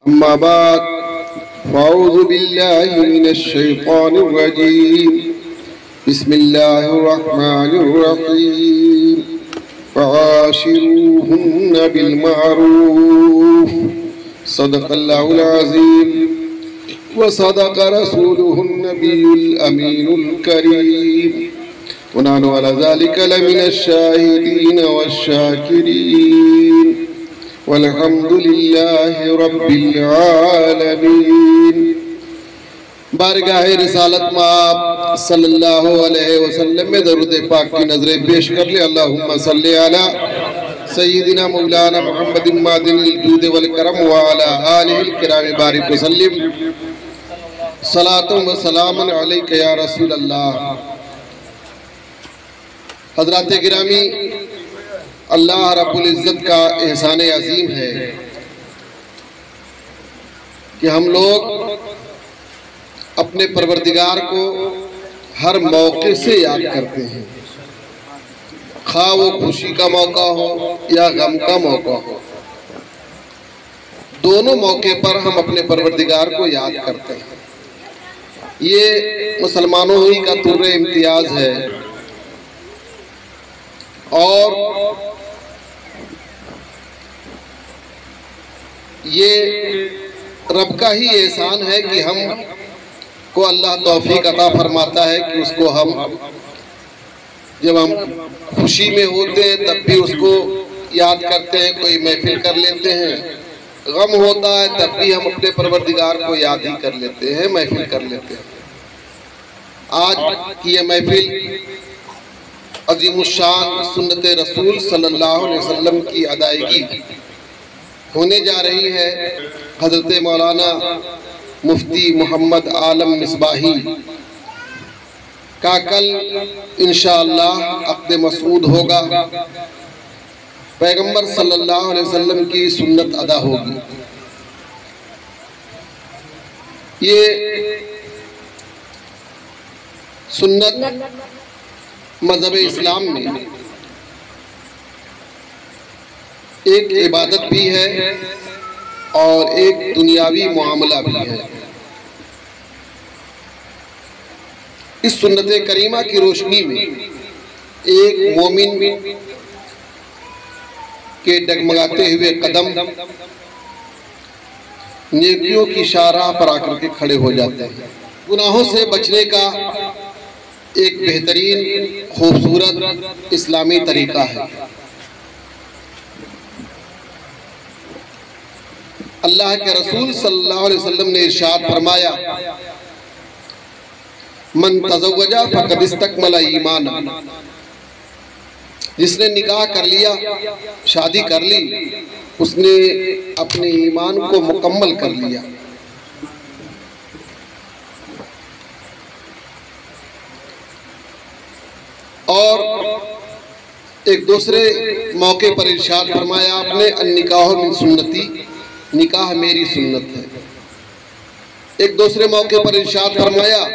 अम्मा बाद फ़अऊज़ु बिल्लाहि मिनश शैतानिर रजीम बिस्मिल्लाहिर रहमानिर रहीम फ़आशिरूहुन्ना बिल मारूफ़ सदक़ल्लाहुल अज़ीम व सदक़ रसूलुहुन नबियुल अमीनुल करीम व नहनु अला ज़ालिका लमिनश शाहिदीन वश्शाकिरीन वल्हम्दुलिल्लाहि रब्बिल आलमीन। बारगाह रिसालत माब सल्लल्लाहु अलैहि वसल्लम में दरूद पाक की नजरें पेश कर ले। अल्लाहुम्मा सल्ली अला सय्यिदिना मौलाना मुहम्मदिन मादिनिल जूद वल करम व अला आलिहिल किराम बारिक वसल्लिम सलातुम व सलामुन अलैका या रसूल अल्लाह। हज़रात गिरामी, अल्लाह रब्बुल इज़्ज़त का एहसान अज़ीम है कि हम लोग अपने परवरदिगार को हर मौके से याद करते हैं, खा वो खुशी का मौका हो या गम का मौका हो, दोनों मौके पर हम अपने परवरदिगार को याद करते हैं। ये मुसलमानों ही का तुर्रे इम्तियाज है और ये रब का ही एहसान है कि हम को अल्लाह तौफीक अता फरमाता है कि उसको हम जब हम खुशी में होते हैं तब भी उसको याद करते हैं, कोई महफिल कर लेते हैं, गम होता है तब भी हम अपने परवरदिगार को याद ही कर लेते हैं, महफिल कर लेते हैं। आज की ये महफिल अज़ीमुश्शान सुन्नत रसूल सल्लल्लाहु अलैहि वसल्लम की अदायगी होने जा रही है। हज़रत मौलाना मुफ्ती मोहम्मद आलम मिसबाही का कल इंशाअल्लाह अक़्द मसऊद होगा, पैगंबर सल्लल्लाहु अलैहि वसल्लम की सुन्नत अदा होगी। ये सुन्नत मज़हब इस्लाम में एक इबादत भी है और एक दुनियावी मामला भी है। इस सुन्नत करीमा की रोशनी में एक मोमिन के डगमगाते हुए कदम नेकियों की शाहराह पर आकर के खड़े हो जाते हैं। गुनाहों से बचने का एक बेहतरीन खूबसूरत इस्लामी तरीका है। अल्लाह के रसूल सल्लल्लाहु अलैहि वसल्लम ने इरशाद फरमाया, मन तज़व्वजा फ़क़द इस्तकमला ईमान, जिसने निकाह कर लिया, शादी कर ली, उसने अपने ईमान को मुकम्मल कर लिया। और एक दूसरे मौके पर इरशाद फरमाया आपने, अन्निकाह मिन सुन्नती, निकाह मेरी सुन्नत है। एक दूसरे मौके पर इरशाद फरमाया,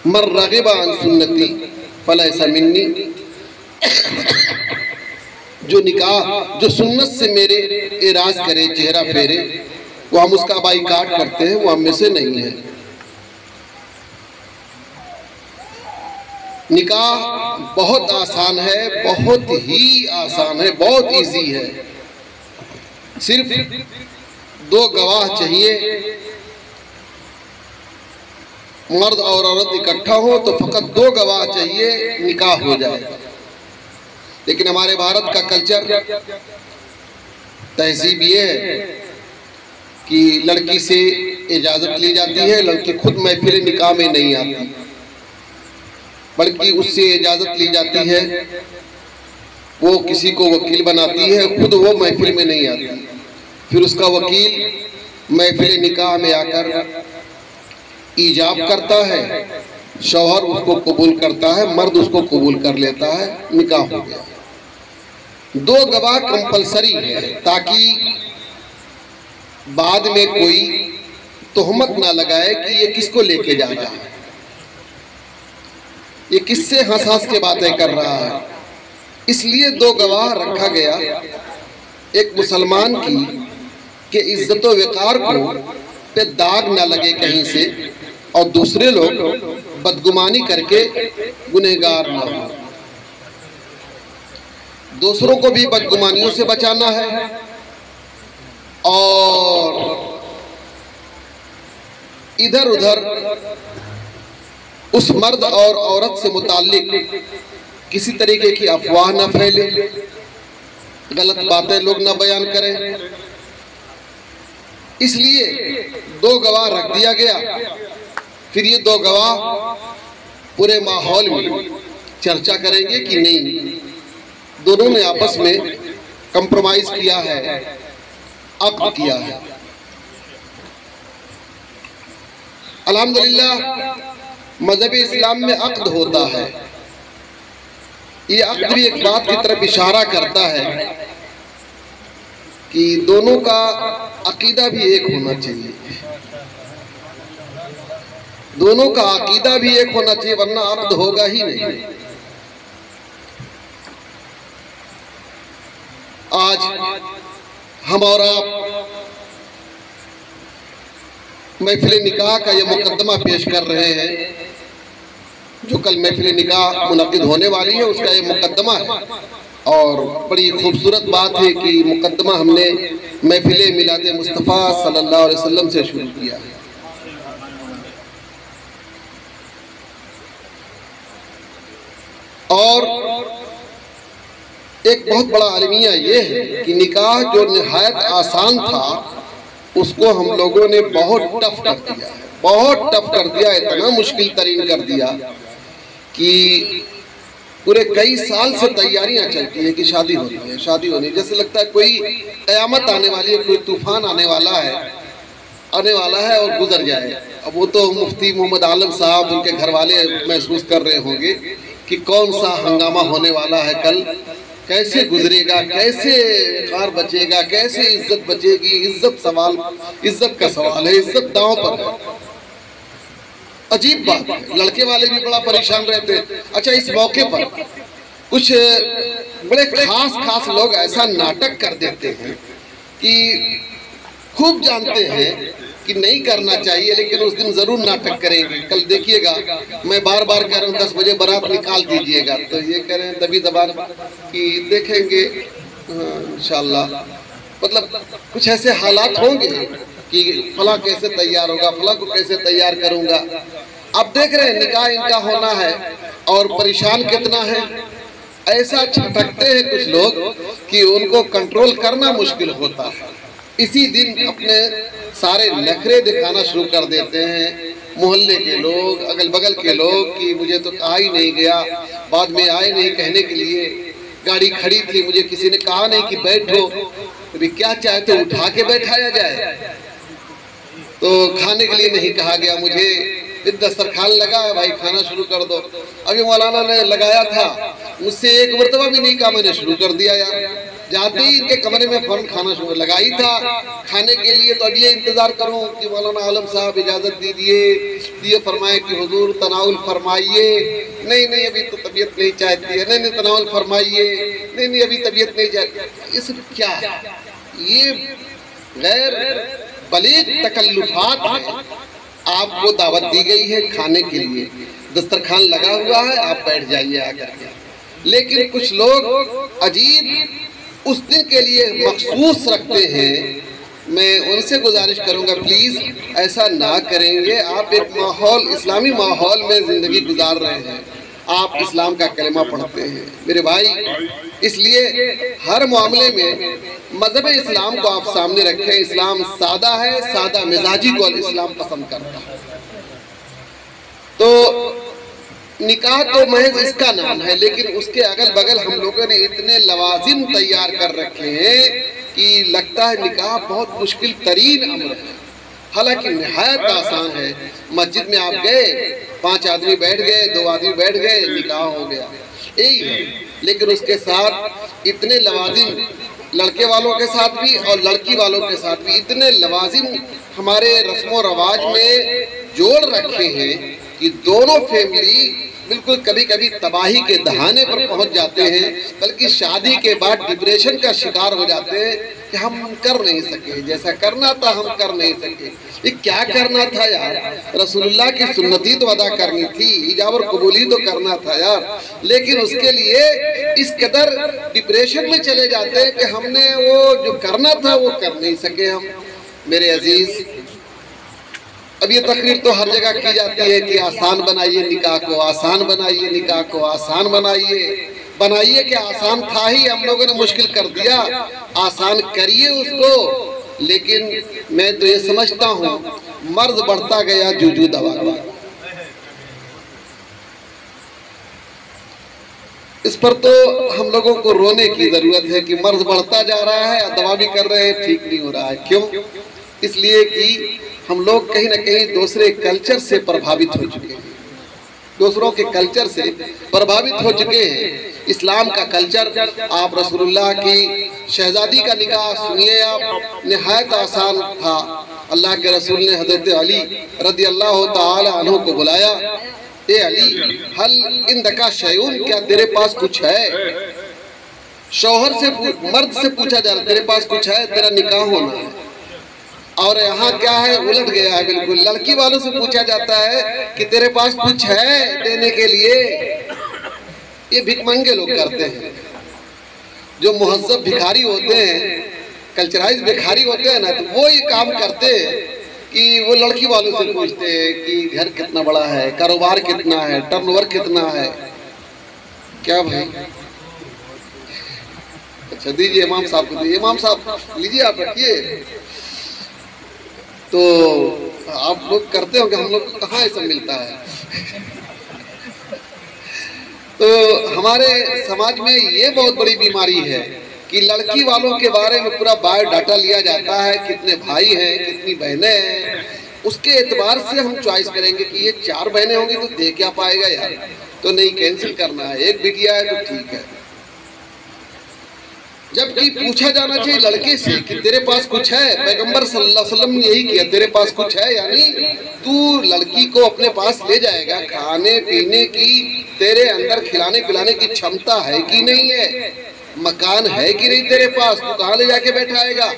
मर रग़िबा अन सुन्नती फलैसा मिन्नी, जो निकाह जो सुन्नत से मेरे एराज करे, चेहरा फेरे, वो हम उसका बाइकाट करते हैं, वो हम में से नहीं है। निकाह बहुत आसान है, बहुत ही आसान है, बहुत इजी है। सिर्फ दो गवाह चाहिए, मर्द और औरत इकट्ठा हो तो फकत दो गवाह चाहिए, निकाह हो जाएगा। लेकिन हमारे भारत का कल्चर, तहजीब ये है कि लड़की से इजाज़त ली जाती है, लड़की खुद महफिल निकाह में नहीं आती, बल्कि उससे इजाज़त ली जाती है, वो किसी को वकील बनाती है, खुद वो महफिल में नहीं आती। फिर उसका वकील महफिल निकाह में आकर ईजाब करता है, शौहर उसको कबूल करता है, मर्द उसको कबूल कर लेता है, निकाह हो गया। दो गवाह कंपलसरी है ताकि बाद में कोई तोहमत ना लगाए कि ये किसको लेके जा रहा है, ये किससे हंस हंस के बातें कर रहा है। इसलिए दो गवाह रखा गया, एक मुसलमान की कि इज्जत व वक़ार को पे दाग ना लगे कहीं से और दूसरे लोग बदगुमानी करके गुनहगार ना हो। दूसरों को भी बदगुमानियों से बचाना है और इधर उधर उस मर्द और औरत से मुताल्लिक किसी तरीके की अफवाह न फैले, गलत बातें लोग न बयान करें। इसलिए 2 गवाह रख दिया गया। फिर ये 2 गवाह पूरे माहौल में चर्चा करेंगे कि नहीं दोनों ने आपस में कंप्रोमाइज किया है, अक्द किया है। अल्हम्दुलिल्लाह मज़हब इस्लाम में अक्द होता है। ये अक्द भी एक बात की तरफ इशारा करता है कि दोनों का अकीदा भी एक होना चाहिए, दोनों का अकीदा भी एक होना चाहिए, वरना अक्द होगा ही नहीं। आज हम और आप महफिल निकाह का ये मुकदमा पेश कर रहे हैं, जो कल महफिल निकाह मुनक़िद होने वाली है उसका ये मुकदमा है। और बड़ी खूबसूरत बात है कि मुकदमा हमने महफिल मिलाद मुस्तफ़ा सल्लल्लाहु अलैहि वसल्लम से शुरू किया है। और एक बहुत बड़ा अलमिया ये है कि निकाह जो निहायत आसान था उसको हम लोगों ने बहुत टफ कर दिया है, बहुत टफ कर दिया, इतना मुश्किल तरीन कर दिया कि पूरे कई साल से तैयारियां चलती है कि शादी होनी है, शादी होनी है। जैसे लगता है कोई कयामत आने वाली है, कोई तूफान आने वाला है और गुजर जाए। अब वो तो मुफ्ती मोहम्मद आलम साहब उनके घर वाले महसूस कर रहे होंगे कि कौन सा हंगामा होने वाला है कल, कैसे गुजरेगा, कैसे कार बचेगा, कैसे इज्जत बचेगी। इज्जत का सवाल है, इज्जत दांव पर है। अजीब बात है, लड़के वाले भी बड़ा परेशान रहते हैं। अच्छा, इस मौके पर कुछ बड़े खास लोग ऐसा नाटक कर देते हैं कि खूब जानते हैं कि नहीं करना चाहिए, लेकिन उस दिन जरूर नाटक करेंगे। कल देखिएगा, मैं बार बार कह रहा हूँ 10 बजे बारात निकाल दीजिएगा, तो ये कह रहे हैं दबी जबान कि देखेंगे इंशाल्लाह। मतलब कुछ ऐसे हालात होंगे कि फला कैसे तैयार होगा, फला को कैसे तैयार करूंगा। आप देख रहे हैं निकाह इनका होना है और परेशान कितना है। ऐसा छटकते हैं कुछ लोग कि उनको कंट्रोल करना मुश्किल होता है। इसी दिन अपने सारे नखरे दिखाना शुरू कर देते हैं मोहल्ले के लोग, अगल बगल के लोग कि मुझे तो कहा ही नहीं गया, बाद में आए नहीं कहने के लिए, गाड़ी खड़ी थी मुझे किसी ने कहा नहीं कि बैठो, अभी क्या चाहते उठा के बैठाया जाए, तो खाने के लिए नहीं कहा गया मुझे, दस्तरखान लगा है भाई खाना शुरू कर दो। अभी मौलाना ने लगाया था, मुझसे एक मरतबा भी नहीं कहा, मैंने शुरू कर दिया यार। जाते ही इनके कमरे में फौरन खाना शुरू लगाई था खाने के लिए, तो अब ये इंतजार करूं कि मौलाना आलम साहब इजाजत दीजिए, फरमाए कि हुजूर तनाउल फरमाइए। नहीं अभी तो तबीयत नहीं चाहती है, नहीं तनाउल फरमाइए, नहीं अभी तबीयत नहीं चाहती। इस क्या ये गैर बलीग तकल्लुफात है। आपको दावत दी गई है खाने के लिए, दस्तरखान लगा हुआ है, आप बैठ जाइए आकर के। लेकिन कुछ लोग अजीब उस दिन के लिए मखसूस रखते हैं। मैं उनसे गुजारिश करूंगा प्लीज ऐसा ना करेंगे। आप एक माहौल, इस्लामी माहौल में जिंदगी गुजार रहे हैं, आप इस्लाम का कलमा पढ़ते हैं मेरे भाई, इसलिए हर मामले में मजहब इस्लाम को आप सामने रखें। इस्लाम सादा है, सादा मिजाजी को इस्लाम पसंद करता है। तो निकाह तो महज इसका नाम है, लेकिन उसके अगल बगल हम लोगों ने इतने लवाजिम तैयार कर रखे हैं कि लगता है निकाह बहुत मुश्किल तरीन अमर है, हालांकि निहायत आसान है। मस्जिद में आप गए, 5 आदमी बैठ गए, 2 आदमी बैठ गए, निकाह हो गया, यही है। लेकिन उसके साथ इतने लवाजिम लड़के वालों के साथ भी और लड़की वालों के साथ भी इतने लवाजिम हमारे रस्मों रवाज में जोड़ रखे हैं कि दोनों फैमिली बिल्कुल कभी कभी तबाही के दहाने पर पहुंच जाते हैं, बल्कि शादी के बाद डिप्रेशन का शिकार हो जाते हैं कि हम कर नहीं सके, जैसा करना था हम कर नहीं सके। ये क्या करना था यार, रसूलुल्लाह की सुन्नती तो अदा करनी थी, इजाब और कबूली तो करना था यार, लेकिन उसके लिए इस कदर डिप्रेशन में चले जाते हैं कि हमने वो जो करना था वो कर नहीं सके हम। मेरे अजीज, अब ये तकरीर तो हर जगह की जाती है कि आसान बनाइए निकाह को, आसान बनाइए निकाह को, आसान बनाइए। बनाइए कि आसान था ही, हम लोगों ने मुश्किल कर दिया, आसान करिए उसको। लेकिन मैं तो ये समझता हूँ मर्ज बढ़ता गया जूजू दवा का। इस पर तो हम लोगों को रोने की जरूरत है कि मर्ज बढ़ता जा रहा है, दवा भी कर रहे हैं, ठीक नहीं हो रहा है। क्यों? इसलिए कि हम लोग कहीं ना कहीं दूसरे कल्चर से प्रभावित हो चुके हैं, दूसरों के कल्चर से प्रभावित हो चुके हैं। इस्लाम का कल्चर, आप रसूलुल्लाह की शहजादी का निकाह सुनिए, आप निहायत आसान था। अल्लाह के रसूल ने हजरत अली रदी अल्लाह ताला अन्हु को बुलाया, ए अली हल इंदका शयून, क्या तेरे पास कुछ है? शौहर से, मर्द से पूछा जा रहा, तेरे पास कुछ है, तेरा निकाह होना है। और यहाँ क्या है, उलट गया है बिल्कुल, लड़की वालों से पूछा जाता है कि तेरे पास कुछ है देने के लिए। ये भिखमंगे लोग करते हैं, जो मुहज्जब भिखारी होते हैं, कल्चराइज भिखारी होते हैं ना, तो वो ये काम करते हैं कि वो लड़की वालों से पूछते हैं कि घर कितना बड़ा है, कारोबार कितना है, टर्नओवर कितना है। क्या भाई? अच्छा दीजिए इमाम साहब को, दीजिए इमाम साहब, लीजिए आप रखिए। तो आप लोग करते हो कि हम लोग को कहाँ ऐसा मिलता है। तो हमारे समाज में ये बहुत बड़ी बीमारी है कि लड़की वालों के बारे में पूरा बायोडाटा लिया जाता है, कितने भाई हैं, कितनी बहनें हैं, उसके एतबार से हम चॉइस करेंगे कि ये 4 बहनें होंगी तो दे क्या पाएगा यार, तो नहीं, कैंसिल करना है, एक बिटिया है तो ठीक है। जबकि पूछा जाना चाहिए लड़के से कि तेरे पास कुछ है। पैगंबर सल्लल्लाहु अलैहि वसल्लम ने यही किया, तेरे पास कुछ है, यानी तू लड़की को अपने पास ले जाएगा, खाने पीने की तेरे अंदर खिलाने पिलाने की क्षमता है कि नहीं है, मकान है कि नहीं तेरे पास, तू कहाँ ले जाके बैठाएगा,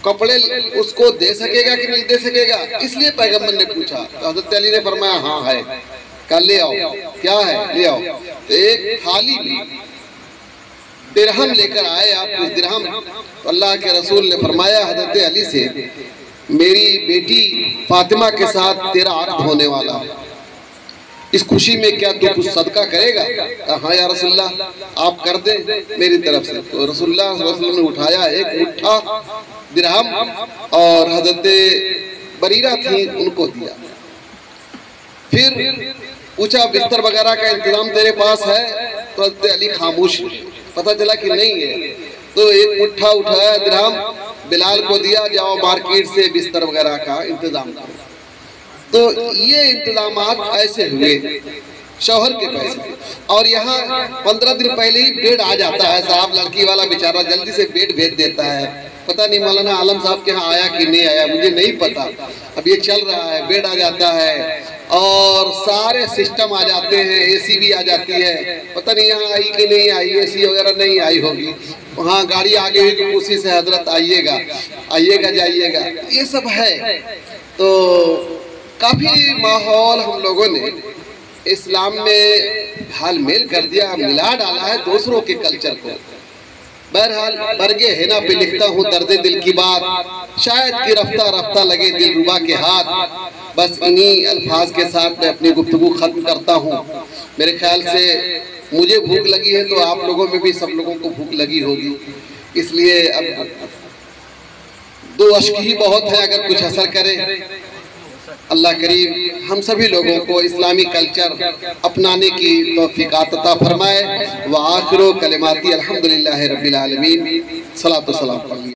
कपड़े उसको दे सकेगा कि नहीं दे सकेगा। इसलिए पैगंबर ने पूछा, तो हज़रत अली ने फरमाया हाँ है, कल ले आओ, क्या है ले आओ। तो एक थाली में दिरहम लेकर आए आप, कुछ दिरहम। तो अल्लाह के रसूल ने फरमाया हज़रत अली से, मेरी बेटी फातिमा के साथ तेरा अक़्द होने वाला है, इस खुशी में क्या तू कुछ सदका करेगा? हाँ या रसूलल्लाह आप कर दें मेरी तरफ से। तो रसूलुल्लाह सल्लल्लाहु अलैहि वसल्लम ने उठाया एक मुट्ठा दिरहम और हज़रत बरीरा थी उनको दिया। फिर पूछा बिस्तर वगैरह का इंतजाम तेरे पास है? तो हज़रत अली खामोश, पता चला कि नहीं है। तो एक मुट्ठा उठाया दिरहम, बिलाल को दिया, जाओ मार्केट से बिस्तर वगैरह का इंतजाम करो। तो ये इंतजामात ऐसे हुए शौहर के पैसे। और यहाँ 15 दिन पहले ही बेड आ जाता है साहब, लड़की वाला बेचारा जल्दी से बेड भेज देता है। पता नहीं मौलाना आलम साहब के यहाँ आया कि नहीं आया, मुझे नहीं पता, अब ये चल रहा है, बेड आ जाता है और सारे सिस्टम आ जाते हैं, एसी भी आ जाती है, पता नहीं यहाँ आई कि नहीं आई, एसी वगैरह नहीं आई होगी, वहाँ गाड़ी आ गई होगी, उसी से हजरत आइएगा आइएगा जाइएगा, ये सब है। तो काफ़ी माहौल हम लोगों ने इस्लाम में हाल मेल कर दिया, मिला डाला है दूसरों के कल्चर को। बहरहाल बरगे हेना पे लिखता हूँ दर्द दिल की बात, शायद कि रफ्ता रफ्ता लगे दिल रुबा के हाथ। बस इन्हीं अल्फाज के साथ मैं अपनी गुफ्तगू खत्म करता हूँ। मेरे ख्याल से मुझे भूख लगी है तो आप लोगों में भी सब लोगों को भूख लगी होगी, इसलिए अब 2 अश्क ही बहुत है अगर कुछ असर करे। अल्लाह करीम हम सभी लोगों को इस्लामी कल्चर अपनाने की तौफीक अता फरमाए। व आखिरो कलिमाती अल्हम्दुलिल्लाहि रब्बिल आलमीन, सलातो सलाम।